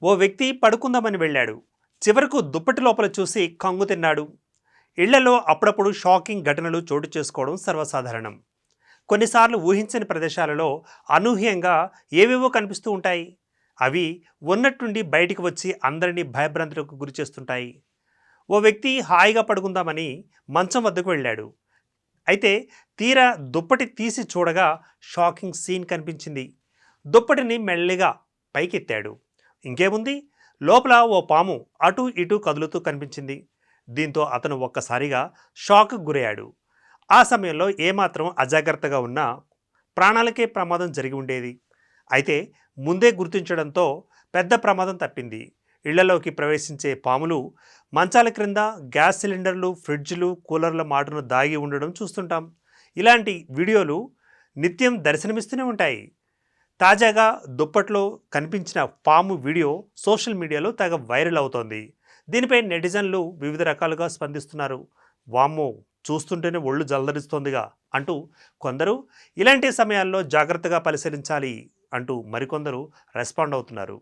ఓ వ్యక్తి పడుకుందామని వెళ్ళాడు. చివరకు దుప్పటి లోపల చూసి కంగు తిన్నాడు. ఇళ్లలో అప్పుడప్పుడు షాకింగ్ ఘటనలు చోటు చేసుకోవడం సర్వసాధారణం. కొన్నిసార్లు ఊహించని ప్రదేశాలలో అనూహ్యంగా ఏవేవో కనిపిస్తూ ఉంటాయి. అవి ఉన్నట్టుండి బయటికి వచ్చి అందరినీ భయభ్రాంతులకు గురి చేస్తుంటాయి. ఓ వ్యక్తి హాయిగా పడుకుందామని మంచం వద్దకు వెళ్ళాడు. అయితే తీరా దుప్పటి తీసి చూడగా షాకింగ్ సీన్ కనిపించింది. దుప్పటిని మెల్లిగా పైకెత్తాడు. ఇంకేముంది, లోపల ఓ పాము అటూ ఇటూ కదులుతూ కనిపించింది. దీంతో అతను ఒక్కసారిగా షాక్కు గురయ్యాడు. ఆ సమయంలో ఏమాత్రం అజాగ్రత్తగా ఉన్నా ప్రాణాలకే ప్రమాదం జరిగి ఉండేది. అయితే ముందే గుర్తించడంతో పెద్ద ప్రమాదం తప్పింది. ఇళ్లలోకి ప్రవేశించే పాములు మంచాల క్రింద, గ్యాస్ సిలిండర్లు, ఫ్రిడ్జ్లు, కూలర్ల మాటును దాగి ఉండడం చూస్తుంటాం. ఇలాంటి వీడియోలు నిత్యం దర్శనమిస్తూనే ఉంటాయి. తాజాగా దుప్పట్లో కనిపించిన పాము వీడియో సోషల్ మీడియాలో తెగ వైరల్ అవుతోంది. దీనిపై నెటిజన్లు వివిధ రకాలుగా స్పందిస్తున్నారు. వామ్మో, చూస్తుంటేనే ఒళ్ళు జలదరిస్తోందిగా అంటూ కొందరు, ఇలాంటి సమయాల్లో జాగ్రత్తగా పరిశీలించాలి అంటూ మరికొందరు రెస్పాండ్ అవుతున్నారు.